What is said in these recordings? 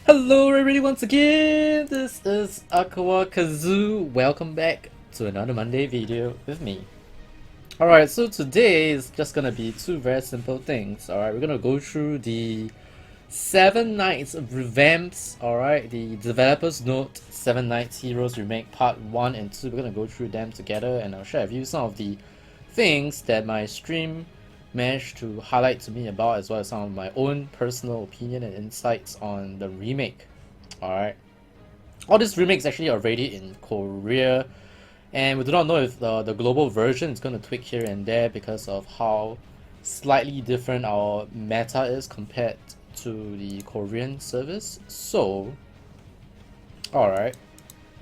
Hello everybody once again, this is AikawaKazu. Welcome back to another Monday video with me. Alright, so today is just gonna be two very simple things. Alright, we're gonna go through the 7 Nights revamps, alright, the developers note 7 Nights Heroes Remake Part 1 and 2. We're gonna go through them together and I'll share with you some of the things that my stream managed to highlight to me about, as well as some of my own personal opinion and insights on the remake. Alright. All these remakes actually are already in Korea, and we do not know if the global version is going to tweak here and there because of how slightly different our meta is compared to the Korean service. So, alright.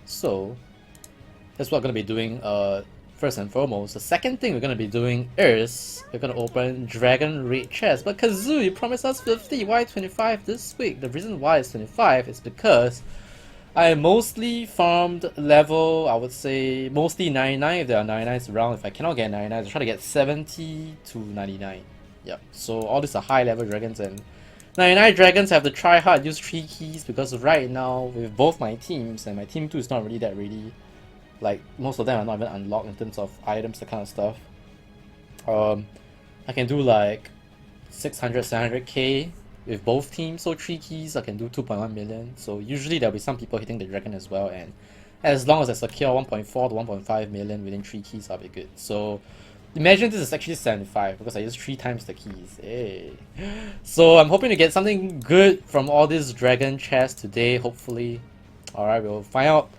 So, that's what I'm going to be doing first and foremost. The second thing we're going to be doing is we're going to open Dragon Raid Chests. But Kazu, you promised us 50, why 25 this week? The reason why it's 25 is because I mostly farmed level, I would say mostly 99 if there are 99s around. If I cannot get 99s, I try to get 70 to 99. Yep, so all these are high level dragons, and 99 dragons have to try hard, use 3 keys, because right now with both my teams, and my team 2 is not really that ready. Like, most of them are not even unlocked in terms of items, that kind of stuff. I can do like 600, 700k with both teams, so 3 keys I can do 2.1 million. So usually there'll be some people hitting the dragon as well, and as long as I secure 1.4 to 1.5 million within 3 keys, I'll be good. So imagine this is actually 75 because I used 3 times the keys. Hey. So I'm hoping to get something good from all these dragon chests today, hopefully. Alright, we'll find out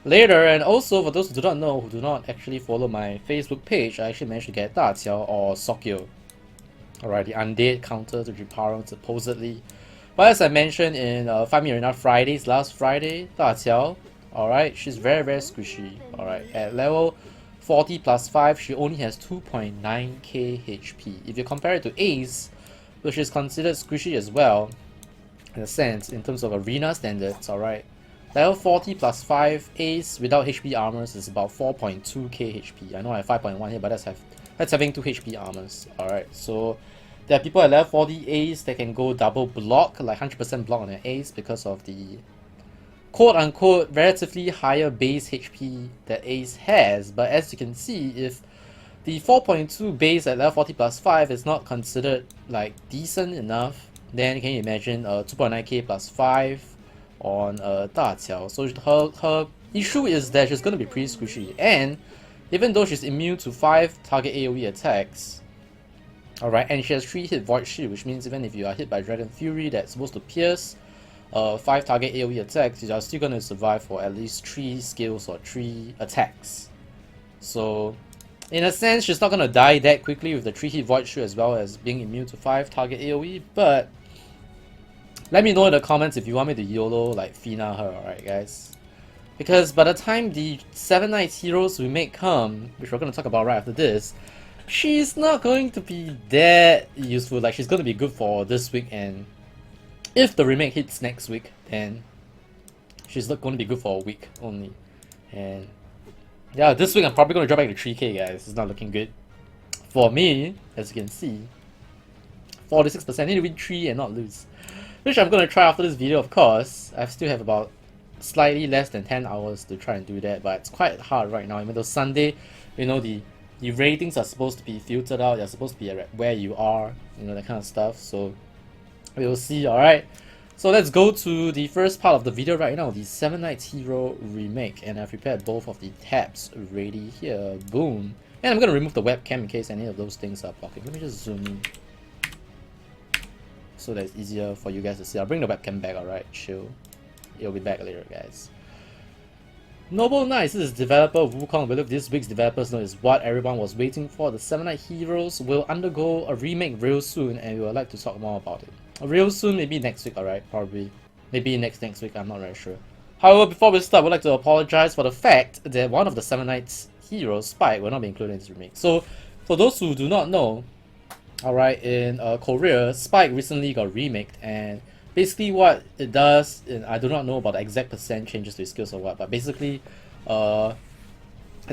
later. And also, for those who do not know, who do not actually follow my Facebook page, I actually managed to get Da Qiao or Sokyo. Alright, the undead counter to repower supposedly. But as I mentioned in 5 Arena Fridays, last Friday, Da Qiao, alright, she's very squishy. Alright, at level 40 plus 5, she only has 2.9k HP. If you compare it to Ace, which is considered squishy as well, in a sense, in terms of arena standards, alright. Level 40 plus 5 Ace without HP armors is about 4.2k HP. I know I have 5.1 here, but that's having 2 HP armors. Alright, so there are people at level 40 Ace that can go double block, like 100% block on an Ace because of the quote-unquote relatively higher base HP that Ace has. But as you can see, if the 4.2 base at level 40 plus 5 is not considered like decent enough, then can you imagine 2.9k plus 5 on Da Qiao. So her issue is that she's going to be pretty squishy, and even though she's immune to 5 target AoE attacks, alright, and she has 3 hit Void Shield, which means even if you are hit by Dragon Fury that's supposed to pierce 5 target AoE attacks, you are still going to survive for at least 3 skills or 3 attacks. So in a sense, she's not going to die that quickly with the 3 hit Void Shield as well as being immune to 5 target AoE, but let me know in the comments if you want me to YOLO like Fina her, alright guys? Because by the time the 7 Nights Heroes Remake come, which we're going to talk about right after this, she's not going to be that useful. Like, she's going to be good for this week, and if the remake hits next week, then she's not going to be good for a week only. And yeah, this week I'm probably going to drop back to 3k guys. It's not looking good for me, as you can see. 46%, need to win 3 and not lose, which I'm going to try after this video, of course. I still have about slightly less than 10 hours to try and do that, but it's quite hard right now. Even though Sunday, you know, the ratings are supposed to be filtered out, they're supposed to be where you are, you know, that kind of stuff. So we'll see. Alright, so let's go to the first part of the video right now, the 7 Nights Hero Remake, and I've prepared both of the tabs ready here. Boom. And I'm going to remove the webcam in case any of those things are blocking. Let me just zoom in so that it's easier for you guys to see. I'll bring the webcam back, alright, chill. It'll be back later, guys. Noble Knights, this is developer Wukong. I believe this week's developers note is what everyone was waiting for. The 7 Nights Heroes will undergo a remake real soon, and we would like to talk more about it. Real soon, maybe next week, alright, probably. Maybe next week, I'm not very sure. However, before we start, we'd like to apologize for the fact that one of the 7 Nights Heroes, Spike, will not be included in this remake. So, for those who do not know, alright, in Korea, Spike recently got remaked, and basically what it does, and I do not know about the exact percent changes to his skills or what, but basically, the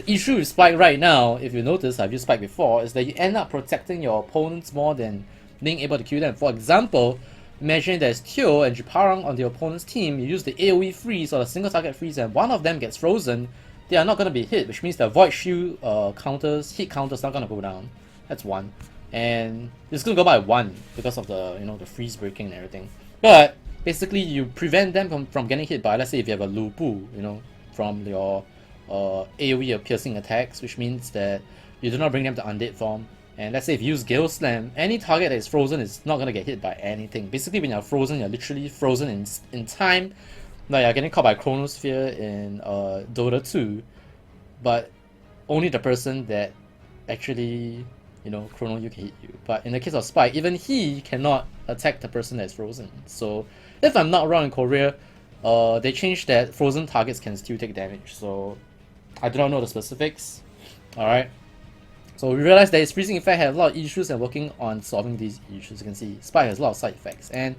issue with Spike right now, if you notice, I've used Spike before, is that you end up protecting your opponents more than being able to kill them. For example, Imagine there's Teo and Jiparang on the opponent's team, you use the AoE freeze or the single target freeze and one of them gets frozen, they are not going to be hit, which means the Void Shield counters, hit counters not going to go down. That's one. And it's going to go by 1 because of the, the freeze breaking and everything. But basically you prevent them from getting hit by, let's say if you have a Lu Bu, from your AoE or piercing attacks, which means that you do not bring them to undead form. And let's say if you use Gale Slam, any target that is frozen is not gonna get hit by anything. Basically, when you're frozen, you're literally frozen in time. Now you're getting caught by Chronosphere in Dota 2, but only the person that actually Chrono you can hit you. But in the case of Spike, even he cannot attack the person that's frozen. So if I'm not wrong, in Korea, they changed that frozen targets can still take damage. So I do not know the specifics. Alright. So we realized that his freezing effect had a lot of issues and working on solving these issues. You can see Spike has a lot of side effects. And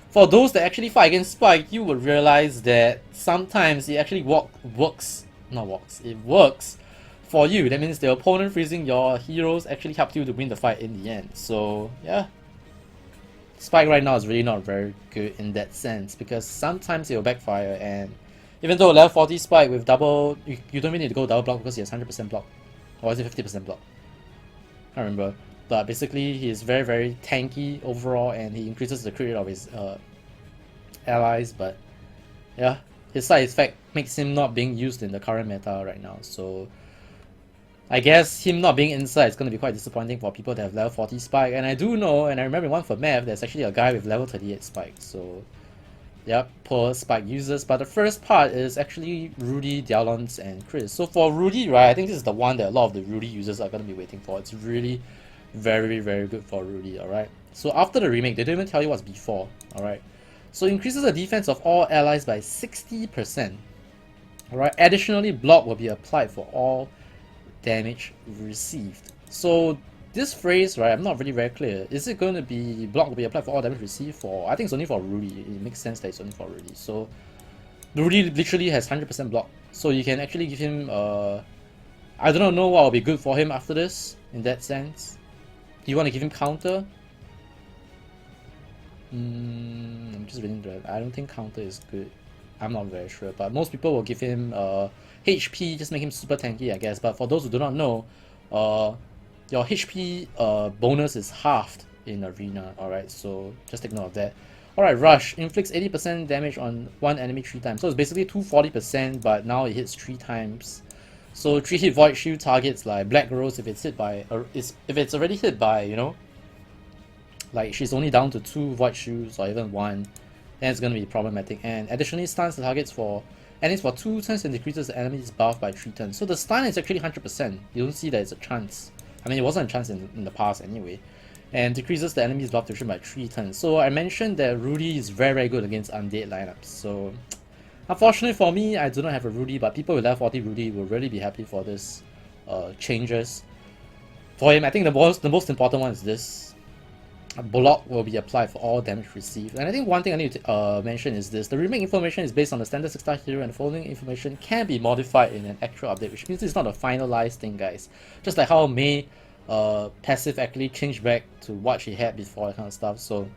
for those that actually fight against Spike, you would realize that sometimes it actually works for you. That means the opponent freezing your heroes actually helped you to win the fight in the end. So yeah, Spike right now is really not very good in that sense because sometimes it will backfire. And even though level 40 Spike with double, you don't really need to go double block because he has 100% block, or is it 50% block? I can't remember. But basically he is very very tanky overall and he increases the crit rate of his allies. But yeah, his side effect makes him not being used in the current meta right now. So I guess him not being inside is going to be quite disappointing for people that have level 40 Spike. And I do know, and I remember one for Mav, there's actually a guy with level 38 Spike. So yep, poor Spike users. But the first part is actually Rudy, Dialons, and Chris. So for Rudy, right, I think this is the one that a lot of the Rudy users are going to be waiting for. It's really very very good for Rudy, alright? So after the remake, they don't even tell you what's before, alright? So increases the defense of all allies by 60%. Alright, additionally, block will be applied for all damage received. So this phrase, right, I'm not really very clear. Is it going to be block will be applied for all damage received for? I think it's only for Rudy. It makes sense that it's only for Rudy. So Rudy literally has 100% block. So you can actually give him I do not know what will be good for him after this in that sense. Do you want to give him counter? I'm just reading the. I don't think counter is good. I'm not very sure, but most people will give him HP, just make him super tanky, I guess. But for those who do not know, your HP bonus is halved in Arena, alright? So just take note of that. Alright, Rush inflicts 80% damage on one enemy 3 times. So it's basically 240%, but now it hits 3 times. So 3 hit Void Shield targets like Black Rose if it's hit by, if it's already hit by, like she's only down to 2 Void Shields or even 1, then it's going to be problematic. And additionally stuns the targets for enemies for 2 turns and decreases the enemy's buff by 3 turns. So the stun is actually 100%. You don't see that it's a chance. I mean, it wasn't a chance in the past anyway. And decreases the enemy's buff duration by 3 turns. So I mentioned that Rudy is very good against undead lineups. So unfortunately for me, I do not have a Rudy, but people with level 40 Rudy will really be happy for this changes. For him, I think the most important one is this. A block will be applied for all damage received. And I think one thing I need to mention is this. The remake information is based on the standard 6-star hero and the following information can be modified in an actual update, which means it's not a finalized thing, guys. Just like how May passive actually changed back to what she had before, that kind of stuff. So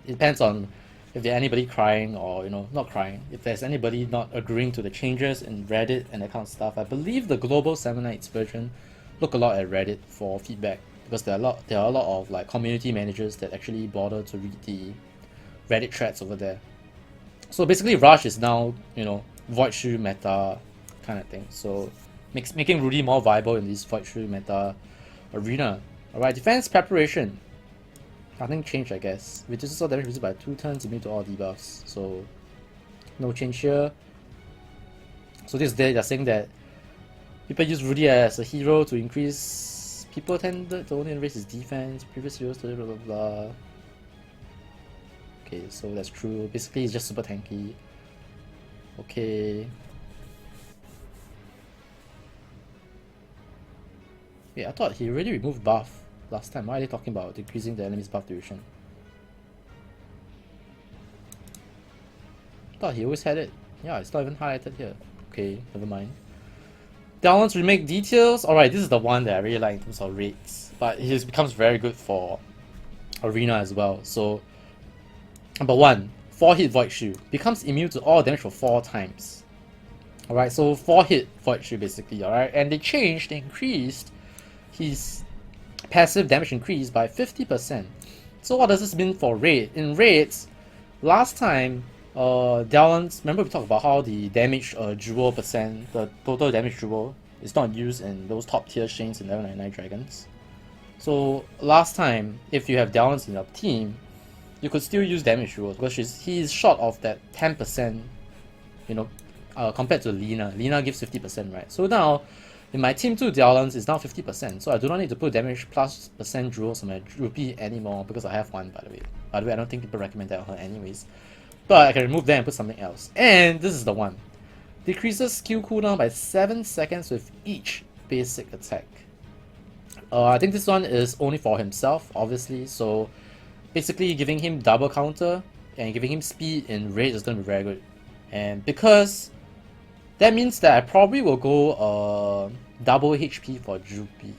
it depends on if there's anybody crying or, not crying. If there's anybody not agreeing to the changes in Reddit and that kind of stuff. I believe the global 7 Nights version look a lot at Reddit for feedback. Because there are a lot of like community managers that actually bother to read the Reddit threads over there. So basically Rush is now, Void Shield meta kind of thing. So making Rudy more viable in this Void Shield meta arena. Alright, defense preparation. Nothing changed, I guess. Reduces all damage received by 2 turns immune to all debuffs. So no change here. So this day they're saying that people use Rudy as a hero to increase. People tend to only raise his defense, previous heroes, blah blah blah. Okay, so that's true. Basically, he's just super tanky. Okay. Yeah, I thought he already removed buff last time. Why are they talking about decreasing the enemy's buff duration? I thought he always had it. Yeah, it's not even highlighted here. Okay, never mind. Downloads remake details. Alright, this is the one that I really like in terms of rates. But it becomes very good for Arena as well. So Number 1, 4 hit Void Shield. Becomes immune to all damage for 4 times. Alright, so 4 hit Void Shield basically, alright? And they increased his passive damage increase by 50%. So what does this mean for raid? In raids, last time, Dallons, remember we talked about how the damage jewel percent, the total damage jewel, is not used in those top tier Shanes in Lv70-99 Dragons. So last time, if you have Dallons in your team, you could still use damage jewels because he's short of that 10%, you know, compared to Lina. Lina gives 50%, right? So now, in my team 2, Dallons is now 50%, so I do not need to put damage plus percent jewels on my Rupee anymore because I have one, by the way. By the way, I don't think people recommend that on her anyways. But I can remove that and put something else. And this is the one. Decreases skill cooldown by 7 seconds with each basic attack. I think this one is only for himself, obviously, so basically giving him double counter and giving him speed in raid is going to be very good. And because that means that I probably will go double HP for Droopy.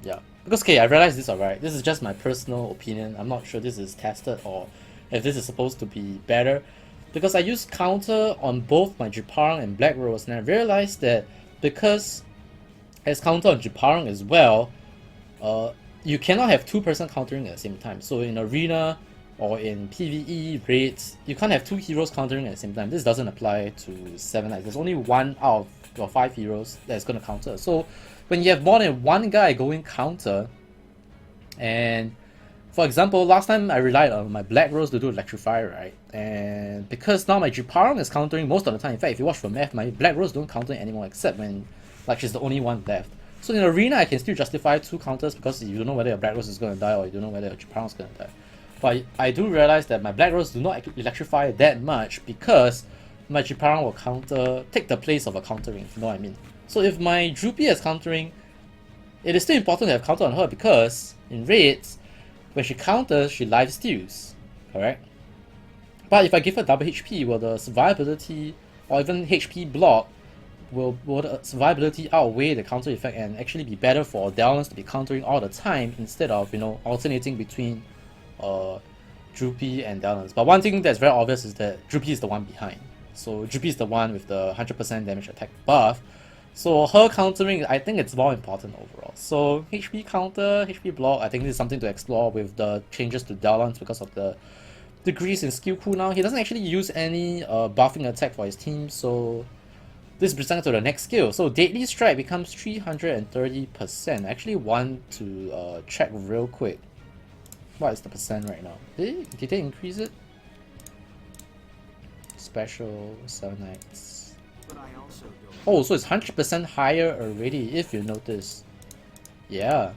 Yeah. Because, okay, I realize this, alright. This is just my personal opinion. I'm not sure this is tested or if this is supposed to be better. Because I use counter on both my Jiparang and Black Rose, and I realized that because as counter on Jiparang as well, you cannot have 2-person countering at the same time. So in arena or in PvE raids, you can't have 2 heroes countering at the same time. This doesn't apply to 7 Knights. There's only 1 out of your 5 heroes that's going to counter. So when you have more than 1 guy going counter, and for example, last time I relied on my Black Rose to do Electrify, right? And because now my Jiparang is countering most of the time. In fact, if you watch from F, my Black Rose don't counter anymore except when like she's the only one left. So in arena, I can still justify 2 counters because you don't know whether your Black Rose is going to die or you don't know whether your Jiparang is going to die. But I do realize that my Black Rose do not electrify that much because my Jiparang will take the place of a countering, if you know what I mean. So if my Droopy is countering, it is still important to have counter on her because in raids, when she counters, she lifesteals, correct? But if I give her double HP, will the survivability or even HP block, will the survivability outweigh the counter effect and actually be better for Dallons to be countering all the time instead of, you know, alternating between Droopy and Dallons. But one thing that's very obvious is that Droopy is the one behind. So Droopy is the one with the 100% damage attack buff. So her countering, I think it's more important overall. So HP counter, HP block, I think this is something to explore with the changes to Dallons because of the decrease in skill cooldown. He doesn't actually use any buffing attack for his team, so this brings us to the next skill. So Deadly Strike becomes 330%. I actually want to check real quick. What is the percent right now? Did they increase it? Special 7 Knights. Oh, so it's 100% higher already if you notice. Yeah.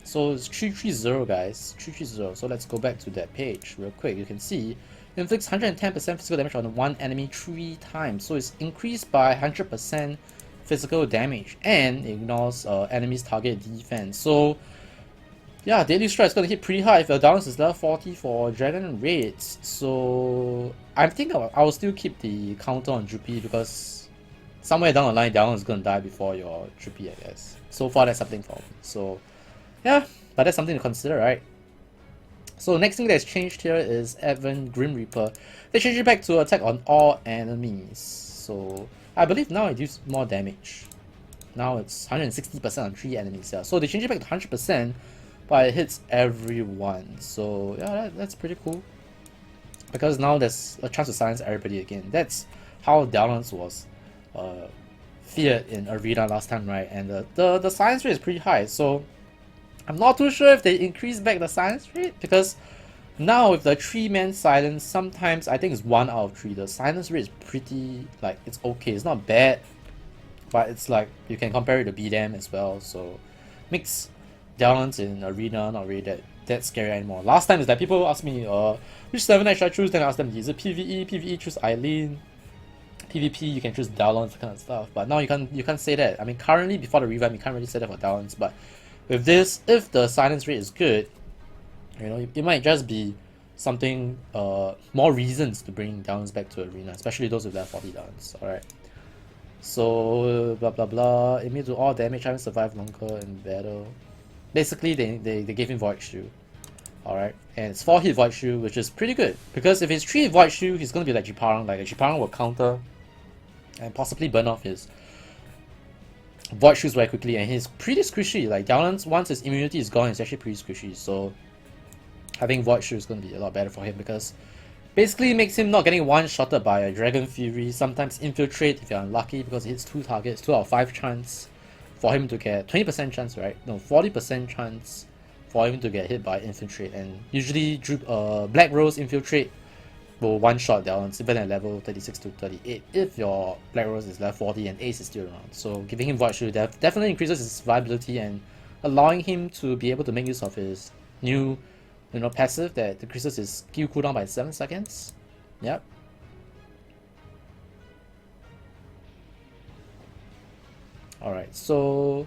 So it's 330 guys. 330. So let's go back to that page real quick. You can see inflicts 110% physical damage on one enemy 3 times. So it's increased by 100% physical damage and ignores enemy's target defense. So yeah, Daily Strike is going to hit pretty high if your Dallons is level 40 for Dragon Raids. So I think I'll still keep the counter on Droopy because somewhere down the line Dallons is going to die before your Droopy, I guess. So far that's something for me. So yeah, but that's something to consider, right? So next thing that's changed here is Advent Grim Reaper. They changed it back to attack on all enemies. So I believe now it does more damage. Now it's 160% on 3 enemies. Yeah. So they changed it back to 100%. But it hits everyone, so yeah, that's pretty cool. Because now there's a chance to silence everybody again. That's how Dallons was feared in Arena last time, right? And the silence rate is pretty high, so I'm not too sure if they increase back the silence rate, because now with the 3-man silence, sometimes I think it's 1 out of 3. The silence rate is pretty, like, it's okay. It's not bad, but it's like, you can compare it to BDM as well, so makes Dallons in Arena not really that scary anymore. Last time is that people ask me, which 7 Knight should I choose? Then I ask them, is it PvE? PvE choose Eileen. PvP you can choose Dallons, kind of stuff. But now you can't say that. I mean, currently before the revamp, you can't really say that for Dallons. But with this, if the silence rate is good, you know, it might just be something more reasons to bring Dallons back to Arena, especially those with level 40 Dallons. All right. So blah blah blah. Immune to all damage, having survived longer in battle. Basically, they gave him Void Shield. Alright, and it's 4 hit Void Shield, which is pretty good. Because if it's 3 hit Void Shield, he's gonna be like Jiparang. Like, Jiparang will counter and possibly burn off his Void Shields very quickly, and he's pretty squishy. Like, Dowlands, once his immunity is gone, he's actually pretty squishy. So, having Void Shield is gonna be a lot better for him because basically makes him not getting one-shotted by a Dragon Fury, sometimes Infiltrate if you're unlucky because it hits 2 targets, 2 out of 5 chance for him to get 20% chance, right? No, 40% chance for him to get hit by Infiltrate, and usually Black Rose Infiltrate will one-shot Dowlands even at level 36 to 38 if your Black Rose is level 40 and Ace is still around. So giving him Void Shield definitely increases his survivability and allowing him to be able to make use of his new passive that decreases his Q cooldown by 7 seconds. Yep. Alright, so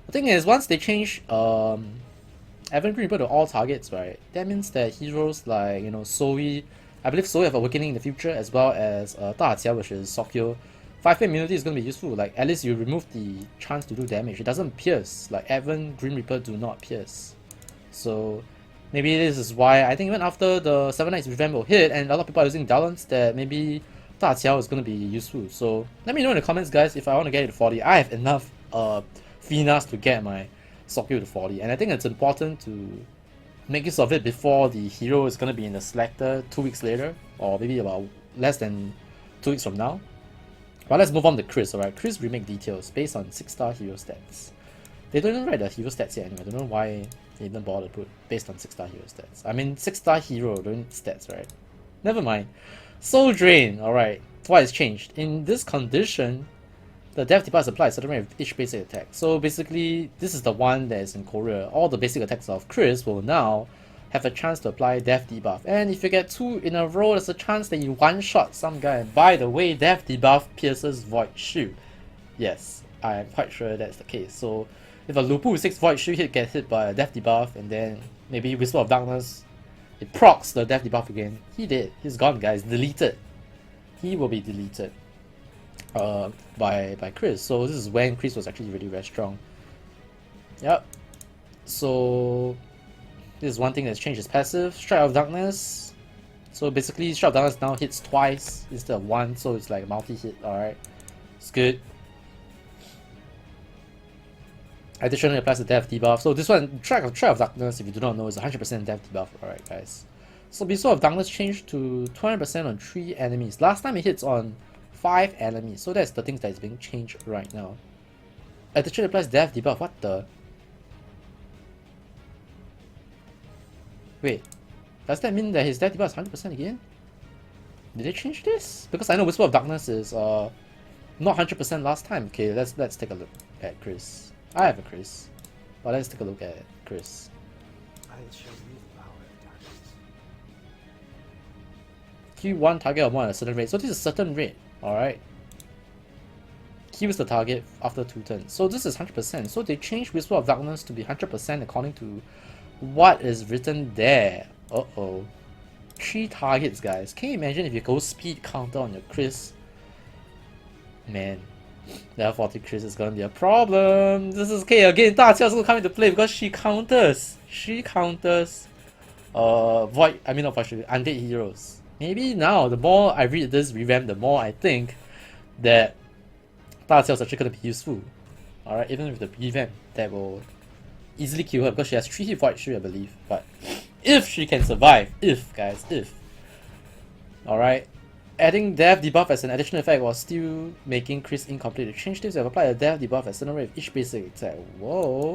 the thing is, once they change Evergreen Reaper to all targets, right, that means that heroes like, Zoe, I believe Zoe have Awakening in the future, as well as Daqiao, which is Sokyo. 5 immunity is going to be useful. Like, at least you remove the chance to do damage. It doesn't pierce. Like, Evergreen Reaper do not pierce. So maybe this is why I think even after the 7 Knights Revamp will hit and a lot of people are using Dowlands, that maybe Daqiao is going to be useful. So let me know in the comments, guys, if I want to get it to 40. I have enough Finas to get my Sokyo to 40, and I think it's important to make use of it before the hero is going to be in the selector 2 weeks later, or maybe about less than 2 weeks from now. But let's move on to Chris, alright? Chris remake details based on 6-star hero stats. They don't even write the hero stats yet anyway. I don't know why they didn't bother to put based on 6-star hero stats. I mean, 6-star hero don't need stats, right? Never mind. Soul Drain, alright. What has changed? In this condition, the death debuff is applied certain rate of each basic attack. So basically, this is the one that is in Korea. All the basic attacks of Chris will now have a chance to apply death debuff. And if you get 2 in a row, there's a chance that you one-shot some guy. And by the way, death debuff pierces Void Shield. Yes, I am quite sure that's the case. So if a Lupu 6 Void Shield hit gets hit by a death debuff, and then maybe Whisper of Darkness, it procs the death debuff again. He did. He's gone, guys. Deleted. He will be deleted by Chris. So this is when Chris was actually really very strong. Yep. So this is one thing that's changed his passive. Strike of Darkness. So basically Strike of Darkness now hits twice instead of 1, so it's like a multi-hit. Alright. It's good. Additionally applies the death debuff. So this one, Strike of Darkness, if you do not know, is 100% death debuff. Alright, guys. So Bestow of Darkness changed to 200% on 3 enemies. Last time it hits on 5 enemies. So that's the thing that is being changed right now. Additionally applies death debuff. What the? Wait. Does that mean that his death debuff is 100% again? Did they change this? Because I know Whisper of Darkness is not 100% last time. Okay, let's take a look at Chris. I have a Chris, but let's take a look at Chris. Q1 target of 1 at a certain rate. So this is a certain rate, alright. Q is the target after 2 turns. So this is 100%. So they changed Whisper of Darkness to be 100% according to what is written there. Uh-oh. 3 targets, guys. Can you imagine if you go speed counter on your Chris? Man. Level 40 Chris is gonna be a problem. This is okay again. Daqiao is gonna come into play because she counters. She counters undead heroes. Maybe now, the more I read this revamp, the more I think that Daqiao is actually gonna be useful. Alright, even with the revamp, that will easily kill her because she has 3 hit Void Shield, I believe. But if she can survive, if. Alright. Adding death debuff as an additional effect was still making Chris incomplete. To change this, we have applied a death debuff at certain rate of each basic attack. Whoa.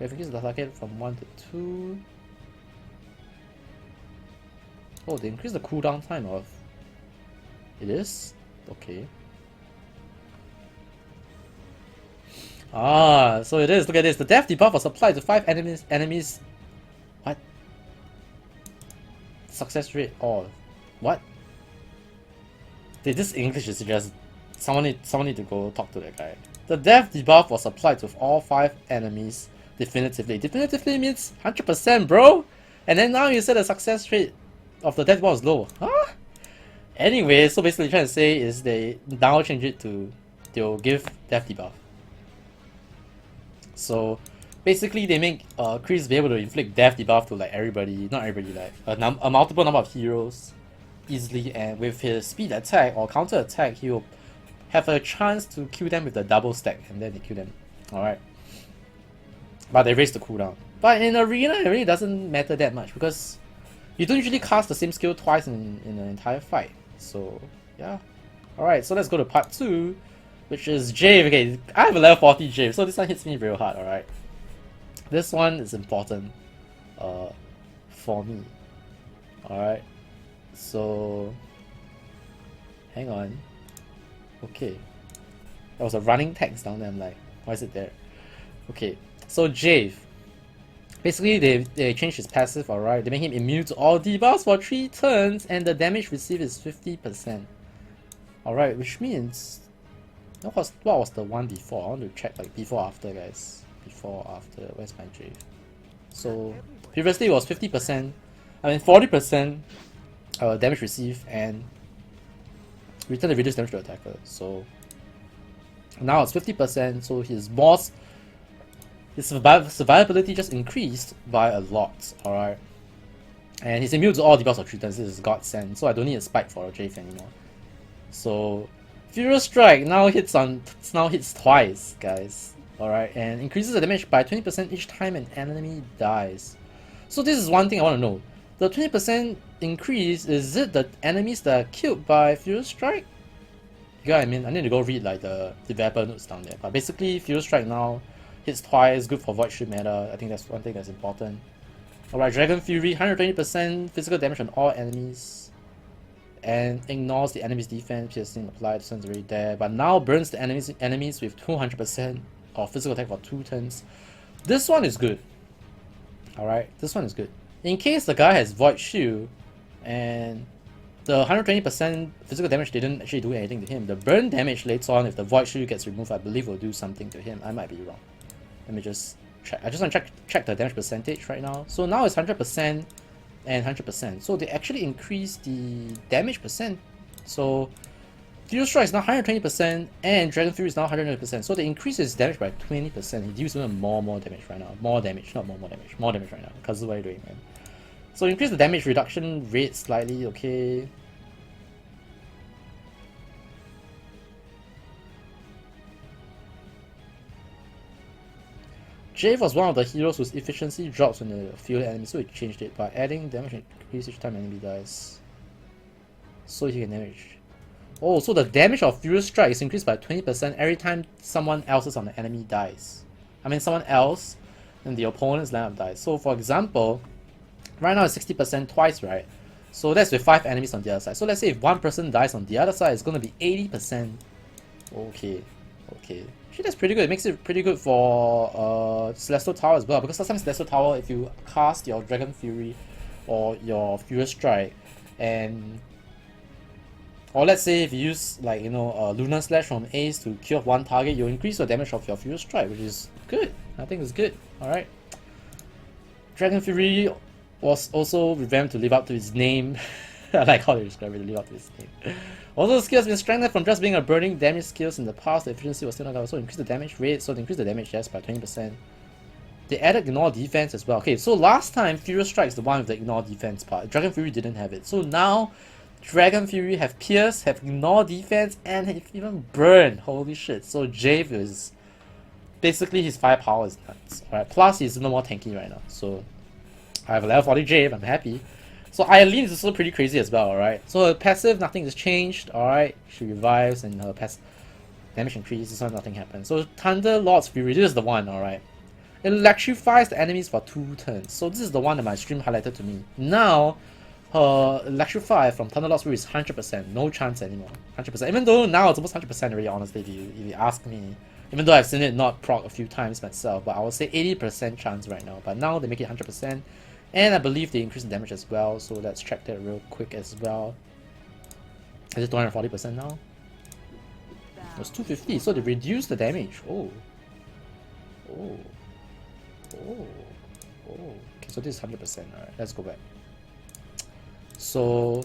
We have increased the target from 1 to 2. Oh, they increased the cooldown time of... It is? Okay. Ah, so it is. Look at this. The death debuff was applied to 5 enemies. What? Success rate or what? This English is just someone need to go talk to that guy. The death debuff was applied to all 5 enemies definitively. Definitively means 100%, bro. And then now you said the success rate of the death debuff is low. Huh? Anyway, so basically trying to say is they now change it to they'll give death debuff. So basically they make Chris be able to inflict death debuff to like everybody, not everybody, like a multiple number of heroes easily, and with his speed attack or counter attack, he will have a chance to kill them with the double stack, and then they kill them. Alright. But they raise the cooldown. But in arena, it really doesn't matter that much because you don't usually cast the same skill twice in an entire fight. So, yeah. Alright, so let's go to part 2, which is Jave. Okay, I have a level 40 Jave, so this one hits me real hard, alright. This one is important for me. Alright. So, hang on. Okay. There was a running text down there, I'm like, why is it there? Okay, so Jave. Basically, they changed his passive, alright. They make him immune to all debuffs for 3 turns, and the damage received is 50%. Alright, which means... What was the one before? I want to check like before, after, guys. Before, after, where's my Jave? So, previously it was 50%, 40% damage received, and return the reduced damage to attacker. So, now it's 50%, so his survivability just increased by a lot, alright? And he's immune to all debuffs of 3 turns. This is godsend, so I don't need a spike for a Jave anymore. So, Furious Strike now hits twice, guys. Alright, and increases the damage by 20% each time an enemy dies. So this is one thing I want to know. The 20% increase, is it the enemies that are killed by Furious Strike? You know what I mean? I need to go read like the developer notes down there. But basically, Furious Strike now hits twice, good for Void Shield meta. I think that's one thing that's important. Alright, Dragon Fury, 120% physical damage on all enemies. And ignores the enemy's defense, piercing applied, this one's already there. But now burns the enemies with 200% of physical attack for 2 turns. This one is good. Alright, this one is good. In case the guy has Void Shield, and the 120% physical damage didn't actually do anything to him, the burn damage later on, if the Void Shield gets removed, I believe will do something to him. I might be wrong. Let me just check. I just want to check the damage percentage right now. So now it's 100% and 100%. So they actually increased the damage percent. So Furious Strike is now 120% and Dragon Fury is now 100%. So they increase his damage by 20%. He deals even more damage right now. More damage, not more damage. More damage right now. Kazu, what are you doing, man? So increase the damage reduction rate slightly, okay. Jave was one of the heroes whose efficiency drops when the field enemy, so he changed it by adding damage increase each time enemy dies. So he can damage. Oh, so the damage of Furious Strike is increased by 20% every time someone else's on the enemy dies. Someone else and the opponent's lineup dies. So for example, right now it's 60% twice, right? So that's with 5 enemies on the other side. So let's say if one person dies on the other side, it's going to be 80%. Okay. Actually, that's pretty good. It makes it pretty good for Celestial Tower as well. Because sometimes Celestial Tower, if you cast your Dragon Fury or your Furious Strike, or let's say if you use like Lunar Slash from Ace to kill one target, you increase the damage of your Furious Strike, which is good. I think it's good. Alright. Dragon Fury was also revamped to live up to its name. I like how they describe it, to live up to its name. Also, the skill has been strengthened from just being a burning damage skills in the past. The efficiency was still not covered, so increase the damage rate, so they increase the damage just by 20%. They added ignore defense as well. Okay, so last time Furious Strike is the one with the ignore defense part. Dragon Fury didn't have it. So now Dragon Fury have Pierce, have ignore defense, and have even burn. Holy shit. So Jave is basically his firepower is nuts. Alright, plus he's no more tanky right now. So I have a level 40 Jave, I'm happy. So Eileen is also pretty crazy as well, alright? So her passive, nothing has changed, alright? She revives and her passive damage increases, so nothing happens. So Thunder Lord's Fury, this is the one, alright? It electrifies the enemies for 2 turns. So this is the one that my stream highlighted to me. Now, her Electrify from Thunder Lord's Fury is 100%, no chance anymore. 100%. Even though now it's almost 100% already, honestly, if you ask me. Even though I've seen it not proc a few times myself, but I would say 80% chance right now. But now they make it 100%. And I believe they increase the damage as well, so let's check that real quick as well. Is it 240% now? It was 250, so they reduced the damage. Oh. Okay, so this is 100%. Alright, let's go back. So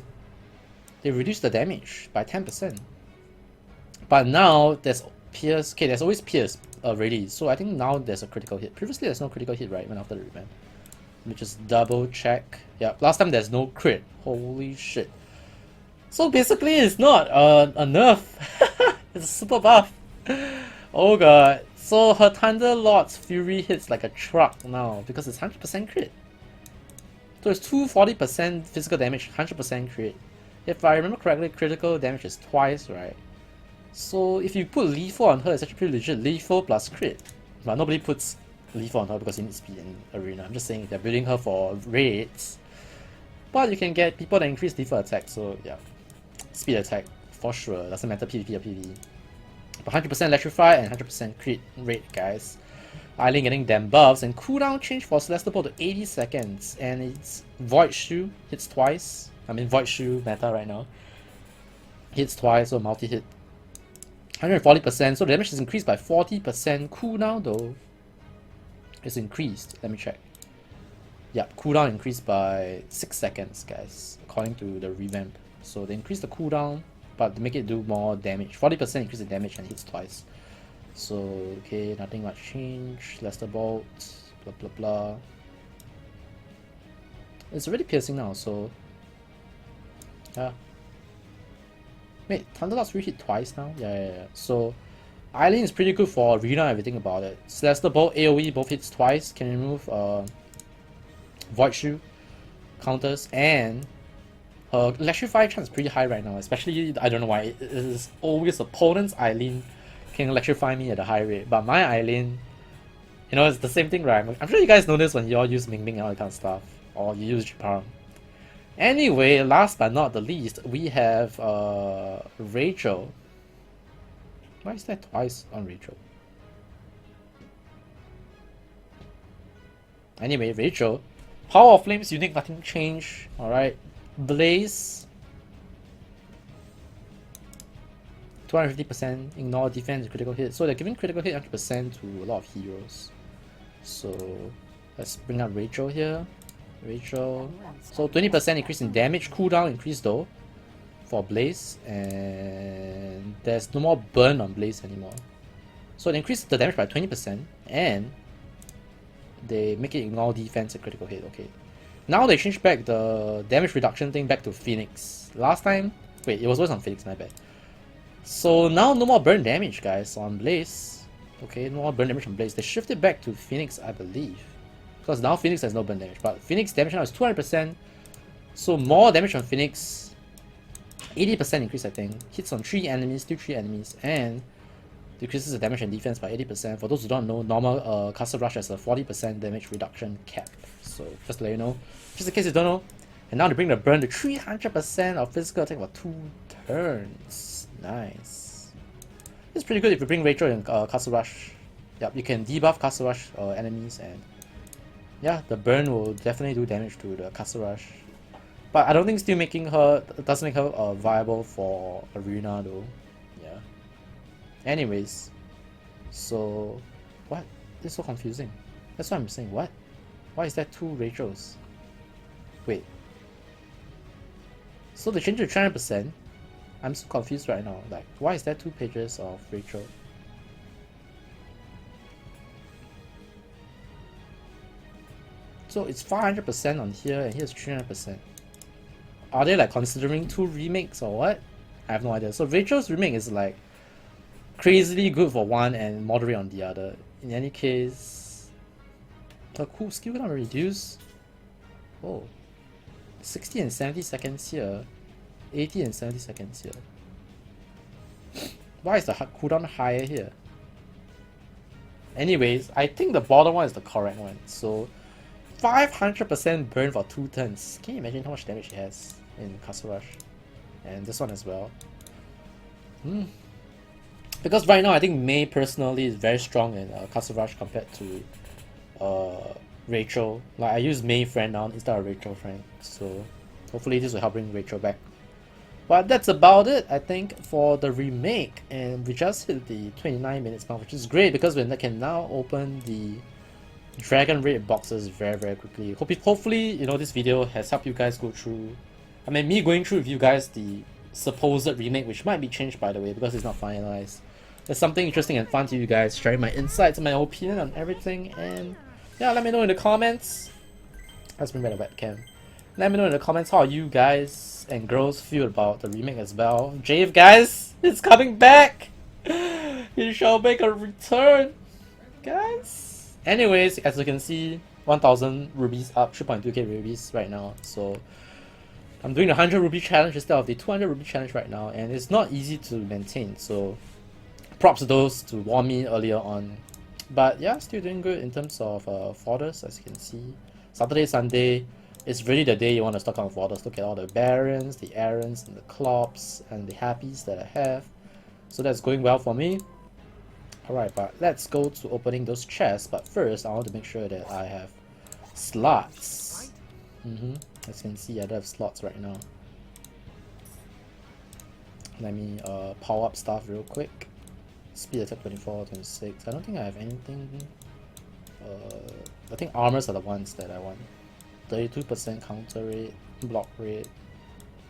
they reduced the damage by 10%. But now there's Pierce. Okay, there's always Pierce. already. So I think now there's a critical hit. Previously there's no critical hit, right? When after the revamp. Let me just double check. Yeah, last time there's no crit. Holy shit. So basically it's not a nerf. It's a super buff. Oh god. So her Thunder Lord's Fury hits like a truck now because it's 100% crit. So it's 240% physical damage, 100% crit. If I remember correctly, critical damage is twice, right? So if you put lethal on her, it's actually pretty legit. Lethal plus crit. But nobody puts lethal on her because you need speed in arena. I'm just saying if they're building her for raids. But you can get people that increase lethal attack, so yeah. Speed attack, for sure. Doesn't matter PvP or PvE. But 100% electrify and 100% crit rate, guys. Eileen getting them buffs, and cooldown change for Celestial Bolt to 80 seconds. And it's Void Shoe, hits twice. I mean Void Shoe meta right now. Hits twice, so multi-hit. 140%, so the damage is increased by 40%. Cooldown though is increased. Let me check. Yeah, cooldown increased by 6 seconds, guys, according to the revamp. So they increase the cooldown, but to make it do more damage. 40% increase the damage and hits twice. So, okay, nothing much change. Lester Bolt, blah blah blah. It's already piercing now, so yeah. Wait, Thunderlord's Fury hit twice now? Yeah. So, Eileen is pretty good for arena, everything about it. Celestial Bolt, AoE, both hits twice. Can remove Void Shoe counters, and her Electrify chance is pretty high right now, especially, I don't know why, it is always opponent's Eileen can electrify me at a high rate, but my Eileen, you know, it's the same thing, right? I'm sure you guys know this when you all use Ming Ming and all that kind of stuff, or you use Jiparang. Anyway, last but not the least, we have Rachel. Why is that twice on Rachel? Anyway, Rachel. Power of Flames unique, nothing changed. Alright. Blaze. 250% ignore defense critical hit. So they're giving critical hit 100% to a lot of heroes. So let's bring up Rachel here. Rachel. So 20% increase in damage, cooldown increase though for Blaze, and there's no more burn on Blaze anymore. So they increase the damage by 20% and they make it ignore defense and critical hit. Okay. Now they change back the damage reduction thing back to Phoenix. Last time, wait, it was always on Phoenix, my bad. So now no more burn damage, guys, on Blaze. Okay, no more burn damage on Blaze. They shifted back to Phoenix, I believe. Because now Phoenix has no burn damage. But Phoenix damage now is 200%. So more damage on Phoenix. 80% increase, I think. Hits on 3 enemies, still 3 enemies. And decreases the damage and defense by 80%. For those who don't know, normal Castle Rush has a 40% damage reduction cap. So just to let you know. Just in case you don't know. And now they bring the burn to 300% of physical attack for 2 turns. Nice. It's pretty good if you bring Rachel in Castle Rush. Yep, you can debuff Castle Rush enemies, and yeah, the burn will definitely do damage to the Castle Rush. But I don't think still making her, doesn't make her viable for arena though. Yeah. Anyways, so what? This is so confusing. That's what I'm saying. What? Why is that 2 Rachels? Wait. So they changed to 300%. I'm so confused right now. Like, why is there 2 pages of Rachel? So it's 500% on here, and here's 300%. Are they like considering 2 remakes or what? I have no idea. So Rachel's remake is like crazily good for one and moderate on the other. In any case, a cool skill cannot reduce. Oh, 60 and 70 seconds here. 80 and 70 seconds here. Why is the cooldown higher here? Anyways, I think the bottom one is the correct one. So 500% burn for 2 turns. Can you imagine how much damage it has in Castle Rush? And this one as well. Because right now I think Mei personally is very strong in Castle Rush compared to Rachel. Like I use Mei friend now instead of Rachel friend. So hopefully this will help bring Rachel back. But that's about it, I think, for the remake, and we just hit the 29 minutes mark, which is great because we can now open the Dragon Raid boxes very quickly. Hopefully, you know, this video has helped you guys go through, I mean, me going through with you guys the supposed remake, which might be changed by the way because it's not finalized. it's something interesting and fun to you guys, sharing my insights and my opinion on everything. And yeah, let me know in the comments. Let's bring back the webcam. Let me know in the comments how you guys and girls feel about the remake as well. Jave, guys, it's coming back. He shall make a return, guys. Anyways, as you can see, 1,000 rubies up, 3.2k rubies right now. So I'm doing the 100 rupee challenge instead of the 200 rupee challenge right now, and it's not easy to maintain. So props to those to warn me earlier on. But yeah, still doing good in terms of fodders, as you can see. Saturday, Sunday, it's really the day you want to stock on fodders. Look at all the barons, the errands, and the clops, and the happies that I have. So that's going well for me. Alright, but let's go to opening those chests. But first, I want to make sure that I have slots. As you can see, I don't have slots right now. Let me power up stuff real quick. Speed attack 24, 26. I don't think I have anything. I think armors are the ones that I want. 32% counter rate, block rate,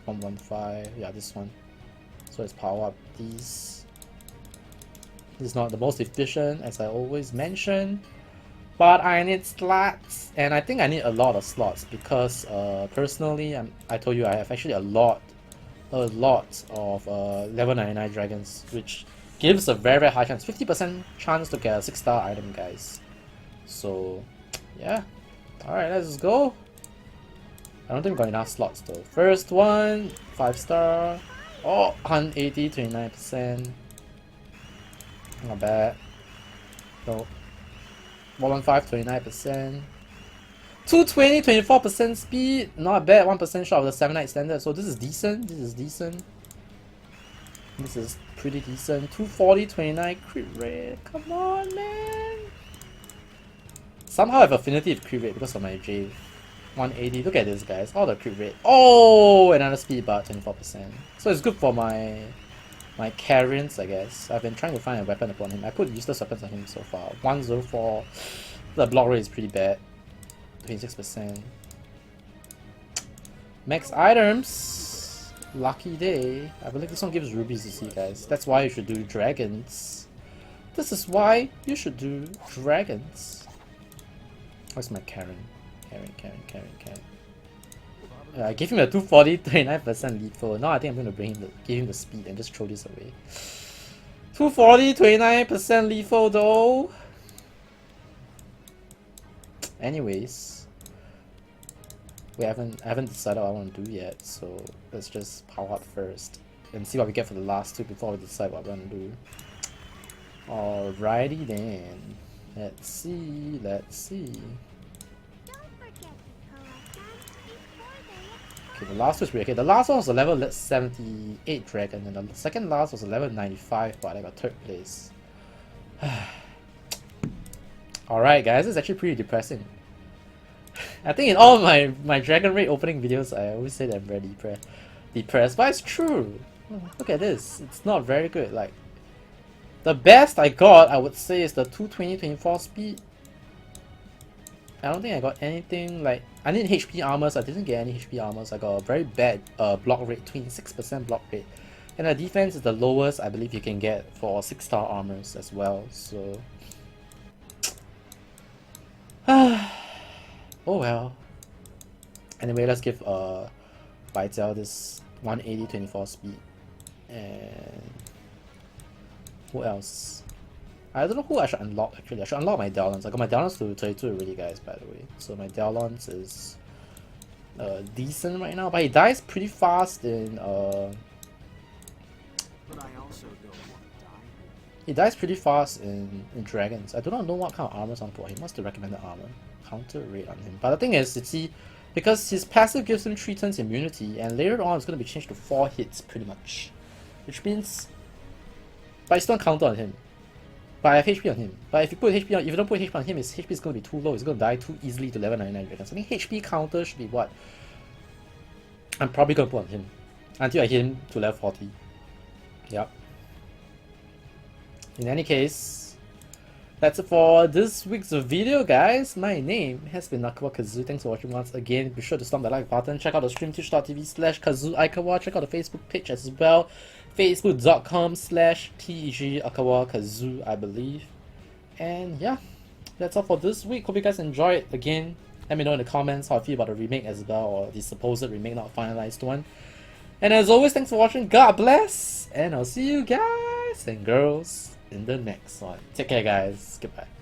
115. Yeah, this one. So let's power up these. This is not the most efficient, as I always mention, but I need slots, and I think I need a lot of slots because personally, I told you I have actually a lot of level 99 dragons, which gives a very high chance, 50% chance to get a 6-star item, guys. So yeah, alright, let's go. I don't think we got enough slots though. First one, 5-star. Oh, 180, 29%. Not bad. No. 115, 29%. 220, 24% speed. Not bad. 1% short of the 7-night standard. So this is decent. This is decent. This is pretty decent. 240, 29 crit rate. Come on, man. Somehow I have affinity with crit rate because of my J. 180. Look at this, guys. All the crit rate. Oh, another speed bar, 24%. So it's good for my carrions, I guess. I've been trying to find a weapon upon him. I put useless weapons on him so far. 104. The block rate is pretty bad. 26%. Max items. Lucky day. I believe this one gives rubies, you see, guys. That's why you should do dragons. This is why you should do dragons. Where's my Karen? Karen. I gave him a 240, 29% lethal. Now I think I'm going to give him the speed and just throw this away. 240, 29% lethal though. Anyways, I haven't decided what I want to do yet, so let's just power up first and see what we get for the last two before we decide what we want to do. Alrighty then. Let's see. Okay, the last two is pretty okay. The last one was a level 78 dragon, and the second last was a level 95, but I got third place. Alright guys, this is actually pretty depressing. I think in all my Dragon Raid opening videos, I always say that I'm very depressed, but it's true. Look at this, it's not very good. Like, the best I got, I would say, is the 220, 24 speed. I don't think I got anything like... I need HP armors. I didn't get any HP armors. I got a very bad block rate, 26% block rate. And the defense is the lowest I believe you can get for 6-star armors as well. So... oh well. Anyway, let's give Baijiao this 180, 24 speed. And... who else? I don't know who I should unlock actually. I should unlock my Dowlons. I got my Dowlons to 32 already, guys, by the way. So my Dowlons is decent right now, but he dies pretty fast in he dies pretty fast in dragons. I do not know what kind of armors on for him. What's the recommended armor? Counter rate on him. But the thing is, you see, because his passive gives him 3 turns immunity, and later on it's gonna be changed to 4 hits pretty much. Which means, but it's not counter on him. But I have HP on him. But if you don't put HP on him, his HP is going to be too low. He's going to die too easily to level 99 dragons. I think HP counter should be what I'm probably going to put on him until I hit him to level 40. Yep. In any case, that's it for this week's video, guys. My name has been AikawaKazu. Thanks for watching once again. Be sure to stomp the like button. Check out the stream twitch.tv/KazuAikawa. Check out the Facebook page as well. Facebook.com/TEGAkawaKazu, I believe. And yeah, that's all for this week. Hope you guys enjoyed. Again, let me know in the comments how I feel about the remake as well, or the supposed remake, not finalized one. And as always, thanks for watching. God bless, and I'll see you guys and girls in the next one. Take care, guys. Goodbye.